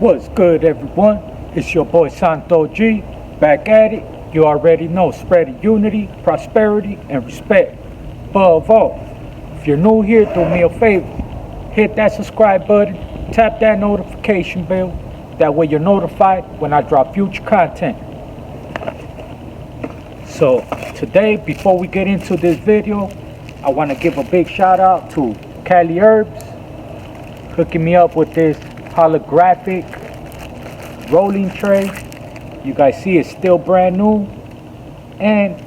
What's good, everyone? It's your boy Santo G, back at it. You already know, spreading unity, prosperity, and respect. Above all, if you're new here, do me a favor. Hit that subscribe button, tap that notification bell. That way you're notified when I drop future content. So, today, before we get into this video, I want to give a big shout out to Cali Herbs, hooking me up with this holographic rolling tray. You guys see it's still brand new. And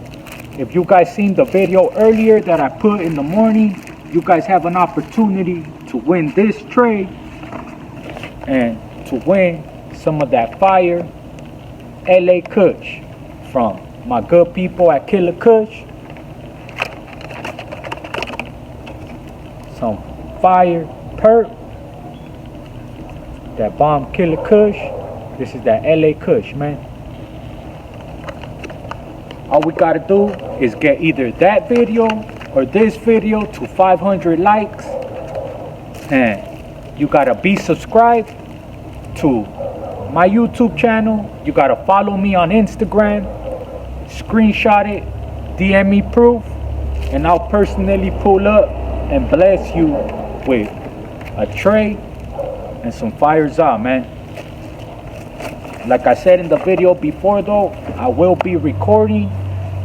if you guys seen the video earlier that I put in the morning, you guys have an opportunity to win this tray and to win some of that fire LA Kush from my good people at Killer Kush. Some fire perp, that bomb Killer Kush. This is that LA Kush, man. All we gotta do is get either that video or this video to 500 likes, and you gotta be subscribed to my YouTube channel. You gotta follow me on Instagram, screenshot it, DM me proof, and I'll personally pull up and bless you with a tray and some fires out, man. Like I said in the video before though, I will be recording.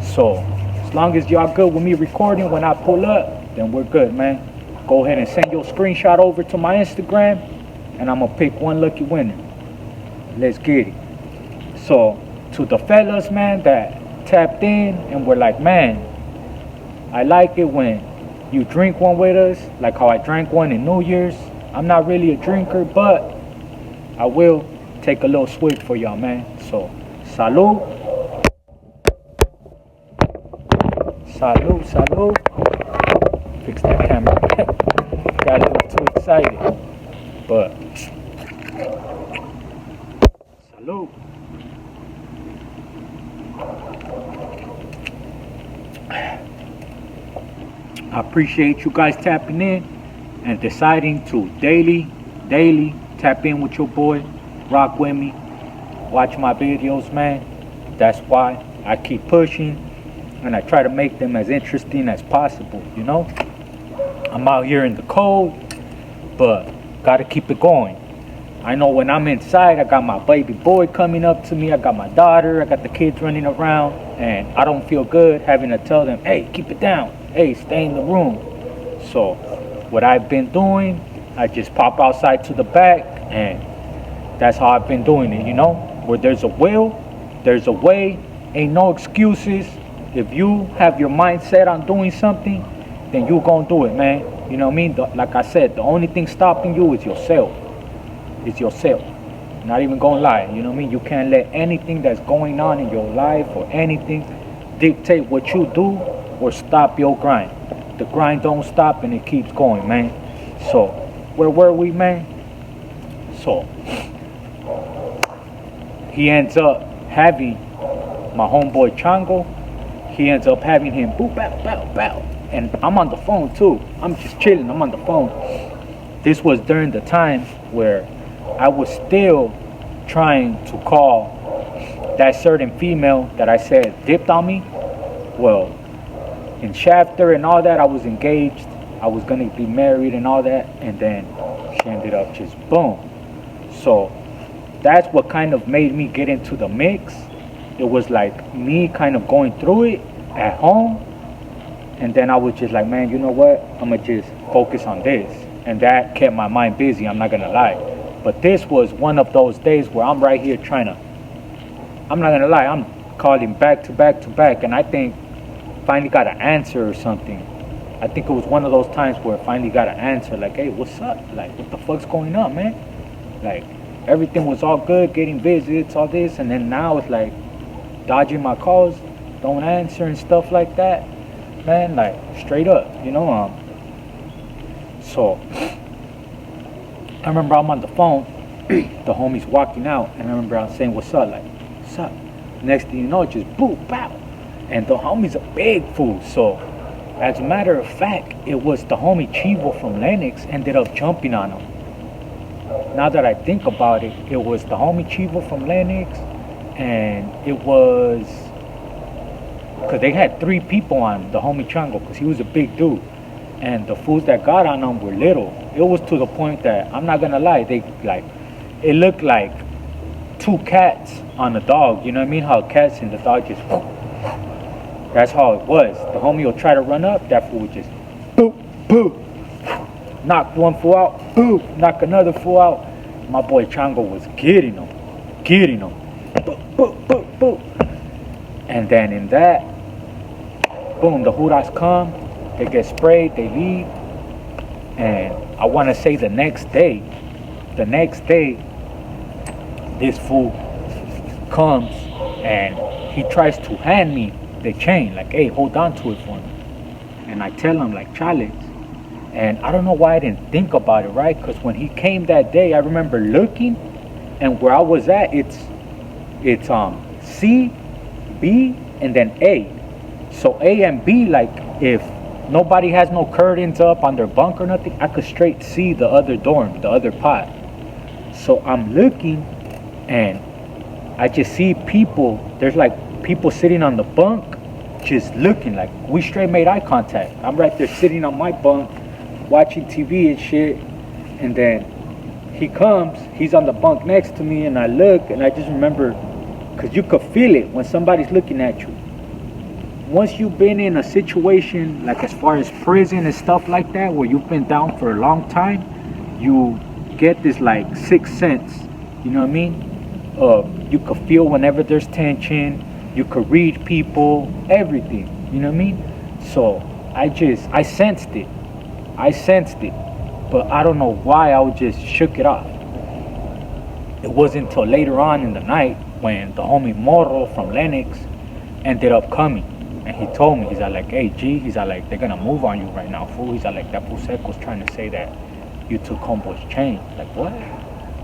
So as long as y'all good with me recording when I pull up, then we're good, man. Go ahead and send your screenshot over to my Instagram, and I'm gonna pick one lucky winner. Let's get it. So to the fellas, man, that tapped in and were like, man, I like it when you drink one with us, like how I drank one in New Year's. I'm not really a drinker, but I will take a little swig for y'all, man. So salud. Salud, salud. Fix that camera. Got a little too excited. But salud. I appreciate you guys tapping in and deciding to daily tap in with your boy, rock with me, watch my videos, man. That's why I keep pushing and I try to make them as interesting as possible, you know. I'm out here in the cold, but gotta keep it going. I know when I'm inside, I got my baby boy coming up to me, I got my daughter, I got the kids running around, and I don't feel good having to tell them, hey, keep it down, hey, stay in the room. So what I've been doing, I just pop outside to the back, and that's how I've been doing it, you know. Where there's a will, there's a way. Ain't no excuses. If you have your mind set on doing something, then you gonna do it, man. You know what I mean? Like I said, the only thing stopping you is yourself. It's yourself. Not even gonna lie, you know what I mean? You can't let anything that's going on in your life or anything dictate what you do or stop your grind. The grind don't stop and it keeps going, man. So where were we, man? So he ends up having my homeboy Chango. He ends up having him boop, bow, bow, bow. And I'm on the phone too. I'm just chilling. I'm on the phone. This was during the time where I was still trying to call that certain female that I said dipped on me. Well, in Shafter and all that, I was engaged. I was going to be married and all that. And then she ended up just boom. So that's what kind of made me get into the mix. It was like me kind of going through it at home, and then I was just like, man, you know what, I'm gonna just focus on this, and that kept my mind busy, I'm not gonna lie. But this was one of those days where I'm right here trying to, I'm not gonna lie, I'm calling back to back to back, and I think finally got an answer or something. I think it was one of those times where I finally got an answer, like, hey, what's up, like, what the fuck's going on, man? Like, everything was all good, getting visits, all this, and then now it's like dodging my calls, don't answer and stuff like that, man, like straight up, you know. So I remember I'm on the phone, the homie's walking out, and I remember I was saying, what's up, like, what's up? Next thing you know, just boop, bow, and the homie's a big fool. So as a matter of fact, it was the homie Chivo from Lennox ended up jumping on him. now that I think about it, it was the homie Chivo from Lennox, and it was because they had 3 people on him, the homie Chango, because he was a big dude, and the fools that got on him were little. It was to the point that, I'm not gonna lie, they like, it looked like 2 cats on a dog. You know what I mean? How cats and the dog just, that's how it was. The homie will try to run up, that fool would just boop, boop, knock one fool out, boop, knock another fool out. My boy Chango was getting him, boop, boop, boop, boop. And then in that, boom, the Huras come, they get sprayed, they leave. And I want to say the next day, this fool comes and he tries to hand me the chain, like, hey, hold on to it for me. And I tell him, like, challenge. And I don't know why I didn't think about it, right? Because when he came that day, I remember looking, and where I was at, it's C, B, and then A. So A and B, like, if nobody has no curtains up on their bunk or nothing, I could straight see the other dorm, the other pod. So I'm looking, and I just see people. There's like people sitting on the bunk, just looking. Like, we straight made eye contact. I'm right there sitting on my bunk, watching TV and shit. And then he comes, he's on the bunk next to me, and I look, and I just remember, because you could feel it when somebody's looking at you. Once you've been in a situation, like as far as prison and stuff like that, where you've been down for a long time, you get this like sixth sense, you know what I mean? You could feel whenever there's tension, you could read people, everything, you know what I mean? So I sensed it, but I don't know why I just shook it off. It wasn't until later on in the night when the homie Morro from Lennox ended up coming. And he told me, he's like, hey, G, he's like, they're gonna move on you right now, fool. He's like, that Puseco's trying to say that you took Homeboy's chain. Like, what?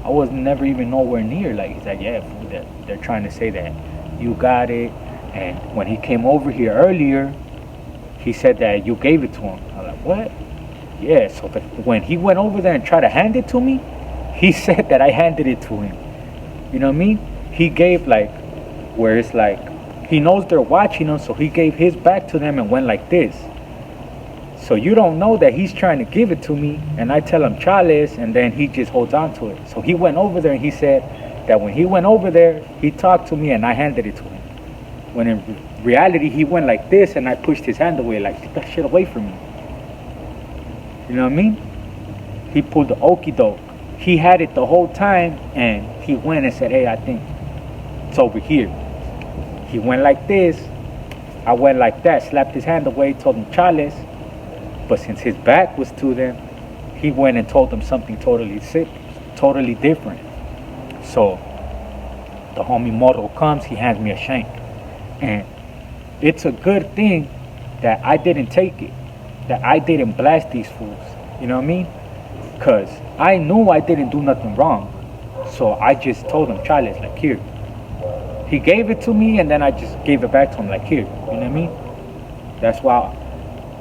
I was never even nowhere near. Like, he's like, yeah, fool, they're trying to say that you got it. And when he came over here earlier, he said that you gave it to him. I was like, what? Yeah, so when he went over there and tried to hand it to me, he said that I handed it to him. You know what I mean? He gave, like, where it's like, he knows they're watching him, so he gave his back to them and went like this. So you don't know that he's trying to give it to me, and I tell him chales, and then he just holds on to it. So he went over there, and he said that when he went over there, he talked to me, and I handed it to him. When in reality, he went like this, and I pushed his hand away, like, get that shit away from me. You know what I mean? He pulled the okie doke. He had it the whole time, and he went and said, hey, I think it's over here. He went like this, I went like that, slapped his hand away, told him chales. But since his back was to them, he went and told them something totally different. So the homie Morro comes, he hands me a shank. And it's a good thing that I didn't take it, that I didn't blast these fools, you know what I mean? Because I knew I didn't do nothing wrong. So I just told him chales, like, here. He gave it to me, and then I just gave it back to him, like, here. You know what I mean? That's why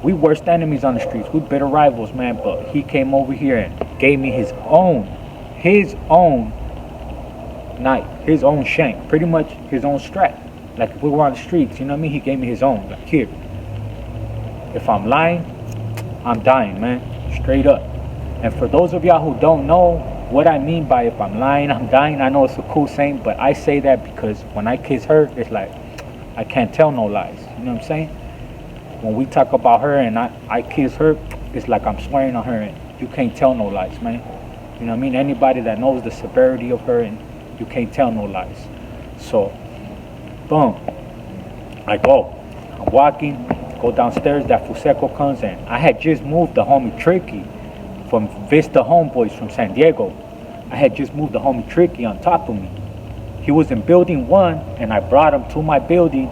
we worst enemies on the streets. We bitter rivals, man. But he came over here and gave me his own knife, his own shank, pretty much his own strap. Like, if we were on the streets, you know what I mean? He gave me his own, like, here. If I'm lying, I'm dying, man. Straight up. And for those of y'all who don't know what I mean by if I'm lying, I'm dying, I know it's a cool saying, but I say that because when I kiss her, it's like, I can't tell no lies. You know what I'm saying? When we talk about her and I kiss her, it's like I'm swearing on her, and you can't tell no lies, man. You know what I mean? Anybody that knows the severity of her, and you can't tell no lies. So, boom. I go. I'm walking, go downstairs, that Fuseco comes in. I had just moved the homie Tricky from Vista Homeboys from San Diego. I had just moved the homie Tricky on top of me. He was in building 1, and I brought him to my building.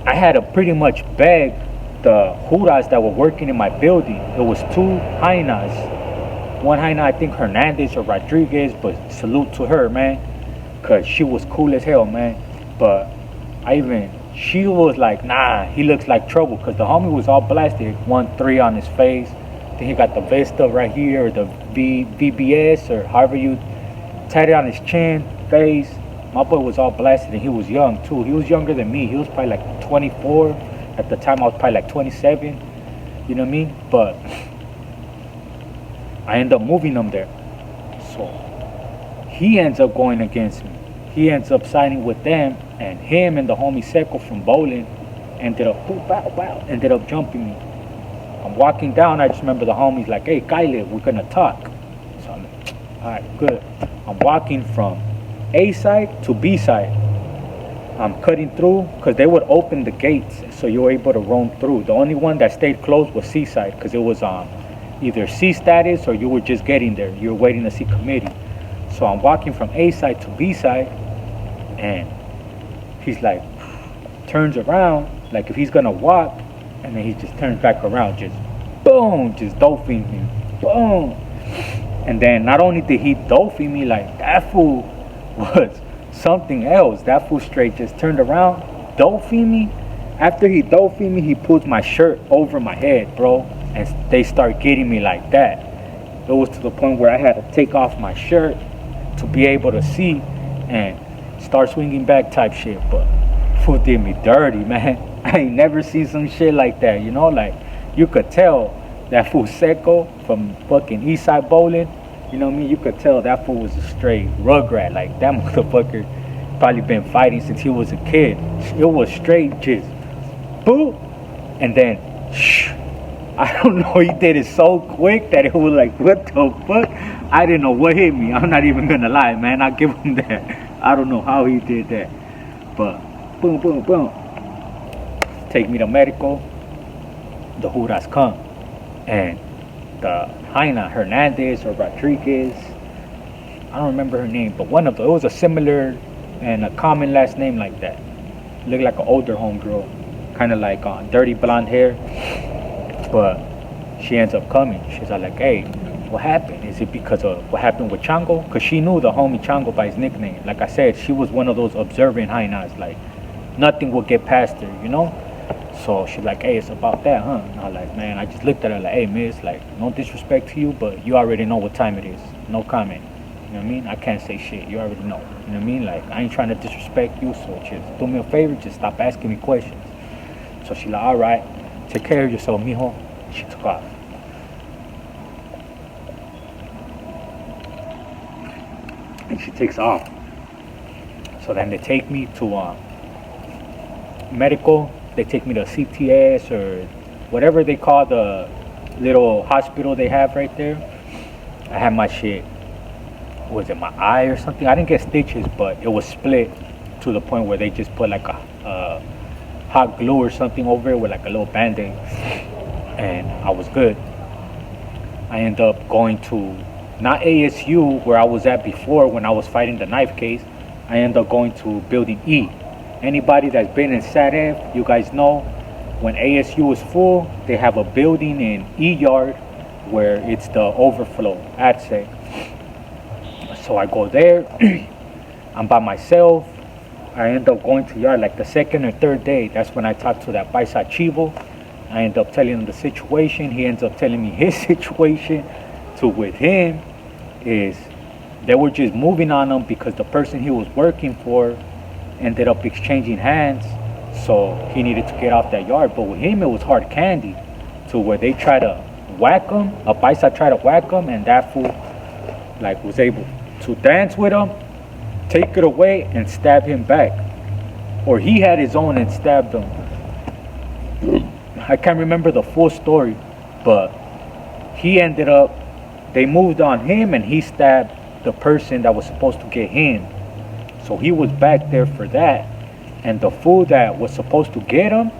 I had to pretty much beg the Juras that were working in my building. It was 2 Jainas. One Jaina, I think Hernandez or Rodriguez, but salute to her, man, because she was cool as hell, man. But she was like, nah, he looks like trouble, because the homie was all blasted. 1-3 on his face. think he got the Vista right here, or the VBS, or however you tatted on his chin, face. My boy was all blasted, and he was young too. He was younger than me. He was probably like 24. At the time, I was probably like 27. You know what I mean? But I end up moving him there. So he ends up going against me. He ends up signing with them, and him and the homie Seco from bowling ended up ended up jumping me. I'm walking down. I just remember the homies like, "Hey, Kyle, we're gonna talk." So I'm like, "All right, good." I'm walking from A side to B side. I'm cutting through because they would open the gates, so you were able to roam through. The only one that stayed closed was C side because it was either C status or you were just getting there. You were waiting to see committee. So I'm walking from A side to B side, and he's like, turns around like if he's gonna walk, and then he just turns back around, just boom, just dolphin him, boom. And then not only did he dolphin me, like that fool was something else. That fool straight just turned around, dolphin me. After he dolphin me, he puts my shirt over my head, bro, and they start getting me like that. It was to the point where I had to take off my shirt to be able to see and start swinging back type shit. But fool did me dirty, man. I ain't never seen some shit like that, you know? Like, you could tell that fool Seco from fucking Eastside Bowling, you know what I mean? You could tell that fool was a straight rugrat. Like, that motherfucker probably been fighting since he was a kid. It was straight just boop, and then shh. I don't know, he did it so quick that it was like, what the fuck? I didn't know what hit me. I'm not even gonna lie, man. I'll give him that. I don't know how he did that. But boom, boom, boom. Take me to medical. The Juras come. And the Jaina Hernandez or Rodriguez, I don't remember her name, but one of them, it was a similar and a common last name like that. Looked like an older homegirl. Kind of like dirty blonde hair. But she ends up coming. She's like, "Hey, what happened? Is it because of what happened with Chango?" Because she knew the homie Chango by his nickname. Like I said, she was one of those observant hyenas. Like, nothing would get past her, you know? So she's like, "Hey, it's about that, huh?" And I'm like, man, I just looked at her like, "Hey, miss, like, no disrespect to you, but you already know what time it is. No comment." You know what I mean? I can't say shit. You already know. You know what I mean? Like, I ain't trying to disrespect you, so just do me a favor, just stop asking me questions. So she's like, "All right, take care of yourself, mijo." She took off. And she takes off. So then they take me to medical. They take me to CTS or whatever they call the little hospital they have right there. I had my shit, was it my eye or something? I didn't get stitches, but it was split to the point where they just put like a hot glue or something over it with like a little band-aid, and I was good. I ended up going to not ASU where I was at before when I was fighting the knife case. I ended up going to building E. Anybody that's been in SATF, you guys know when ASU is full, they have a building in E yard where it's the overflow, I'd say. So I go there. I'm by myself. I end up going to yard like the second or third day. That's when I talked to that Paisa Chivo. I end up telling him the situation. He ends up telling me his situation. So with him is they were just moving on him because the person he was working for ended up exchanging hands. So he needed to get off that yard. But with him, it was hard candy to where they try to whack him. A Paisa tried to whack him, and that fool like was able to dance with him, take it away, and stab him back. Or he had his own and stabbed him. I can't remember the full story, but he ended up, they moved on him and he stabbed the person that was supposed to get him. So he was back there for that. And the fool that was supposed to get him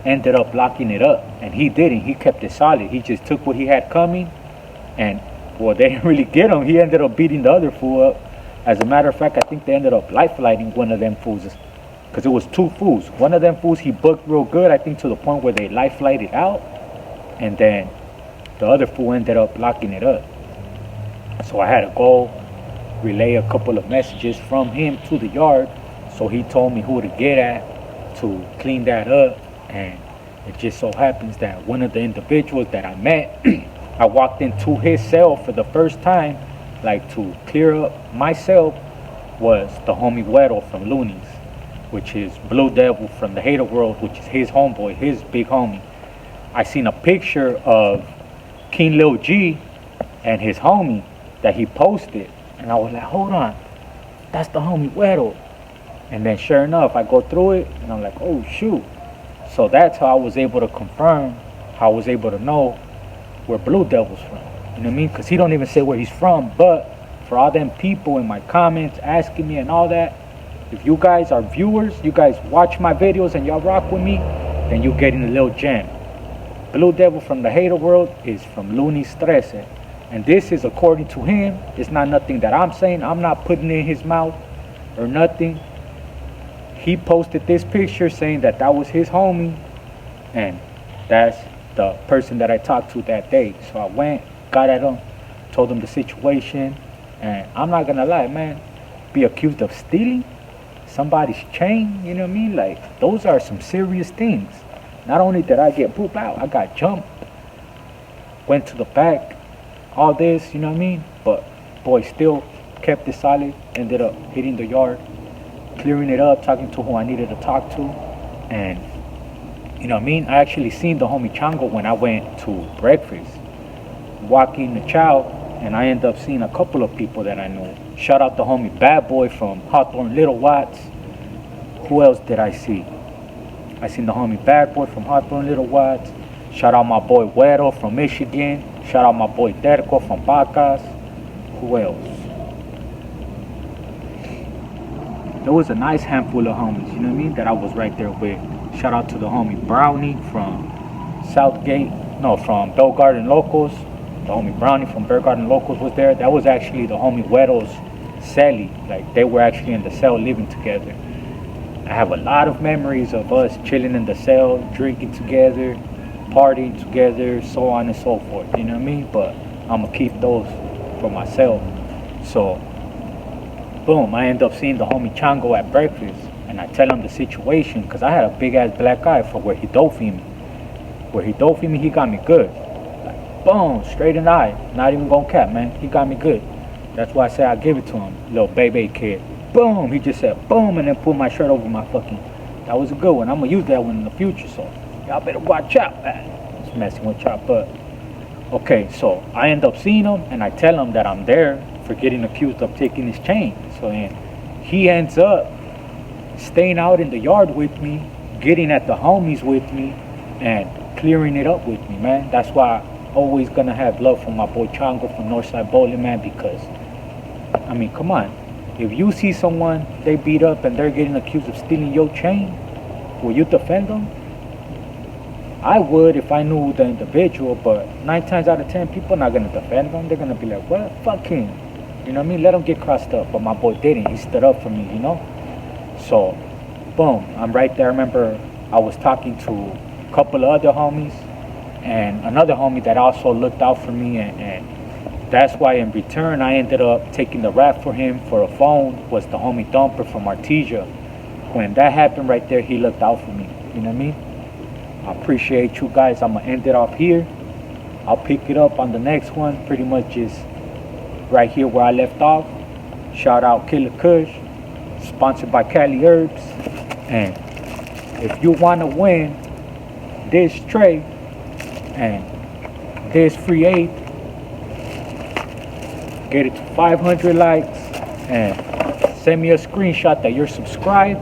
ended up locking it up. And he didn't. He kept it solid. He just took what he had coming. And, well, they didn't really get him. He ended up beating the other fool up. As a matter of fact, I think they ended up life-lighting one of them fools. Because it was two fools. One of them fools, he booked real good, I think to the point where they life-lighted out. And then the other fool ended up locking it up. So I had to go relay a couple of messages from him to the yard. So he told me who to get at to clean that up. And it just so happens that one of the individuals that I met I walked into his cell for the first time, like to clear up myself, was the homie Weddle from Loonies, which is Blue Devil from the Hater World, which is his homeboy, his big homie. I seen a picture of King Lil G and his homie that he posted, and I was like, hold on, that's the homie Weddle. And then sure enough, I go through it, and I'm like, oh shoot. So that's how I was able to confirm, how I was able to know where Blue Devil's from. You know what I mean? Because he don't even say where he's from. But for all them people in my comments asking me and all that, if you guys are viewers, you guys watch my videos and y'all rock with me, then you getting a little gem. Blue Devil from the Hater World is from Loonies 13. And this is according to him. It's not nothing that I'm saying. I'm not putting it in his mouth or nothing. He posted this picture saying that that was his homie, and that's the person that I talked to that day. So I went, got at him, told him the situation, and I'm not gonna lie, man, be accused of stealing somebody's chain, you know what I mean? Like, those are some serious things. Not only did I get pooped out, I got jumped, went to the back, all this, you know what I mean? But boy, still kept it solid, ended up hitting the yard, clearing it up, talking to who I needed to talk to. And you know what I mean, I actually seen the homie Chango when I went to breakfast, walking the chow, and I ended up seeing a couple of people that I knew. Shout out the homie Bad Boy from Hawthorne Little Watts. Who else did I see? I seen the homie Bad Boy from Hawthorne Little Watts. Shout out my boy Weddle from Michigan. Shout out my boy Terco from Pacas. Who else? There was a nice handful of homies, you know what I mean, that I was right there with. Shout out to the homie Brownie from from Bell Garden Locals. The homie Brownie from Bell Garden Locals was there. That was actually the homie Weddle's cellie. Like, they were actually in the cell living together. I have a lot of memories of us chilling in the cell, drinking together, partying together, so on and so forth, you know what I mean? But I'm gonna keep those for myself. So boom, I end up seeing the homie Chango at breakfast, and I tell him the situation, because I had a big ass black eye for where he dope me. Where he dope me, he got me good. Like, boom, straight in the eye. Not even gonna cap, man. He got me good. That's why I say I give it to him, little baby kid. Boom, he just said boom, and then pulled my shirt over my fucking. That was a good one. I'm gonna use that one in the future, so y'all better watch out, man. Just messing with y'all, but okay, so I end up seeing him, and I tell him that I'm there for getting accused of taking his chain. So then he ends up staying out in the yard with me, getting at the homies with me, and clearing it up with me, man. That's why I'm always gonna have love for my boy Chango from Northside Bowling, man, because I mean, come on, if you see someone they beat up and they're getting accused of stealing your chain, will you defend them? I would if I knew the individual, but 9 times out of 10 people are not gonna defend them. They're gonna be like, what? Fuck him. You know what I mean? Let him get crossed up. But my boy didn't. He stood up for me, you know? So, boom, I'm right there. I remember I was talking to a couple of other homies and another homie that also looked out for me, and that's why in return I ended up taking the rap for him for a phone, was the homie Thumper from Artesia. When that happened right there, he looked out for me. You know what I mean? I appreciate you guys. I'm going to end it off here. I'll pick it up on the next one. Pretty much is right here where I left off. Shout out Killer Kush. Sponsored by Cali Herbs. And if you want to win this tray and this free aid, get it to 500 likes and send me a screenshot that you're subscribed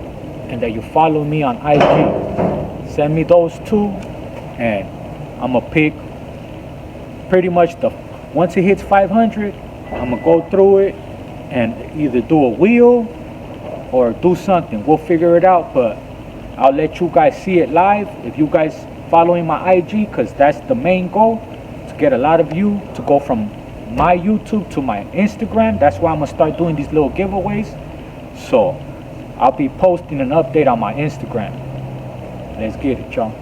and that you follow me on IG. Send me those two, and I'm gonna pick pretty much once it hits 500, I'm gonna go through it and either do a wheel or do something. We'll figure it out, but I'll let you guys see it live if you guys following my IG, because that's the main goal, to get a lot of you to go from my YouTube to my Instagram. That's why I'm gonna start doing these little giveaways. So I'll be posting an update on my Instagram. Let's get it, y'all.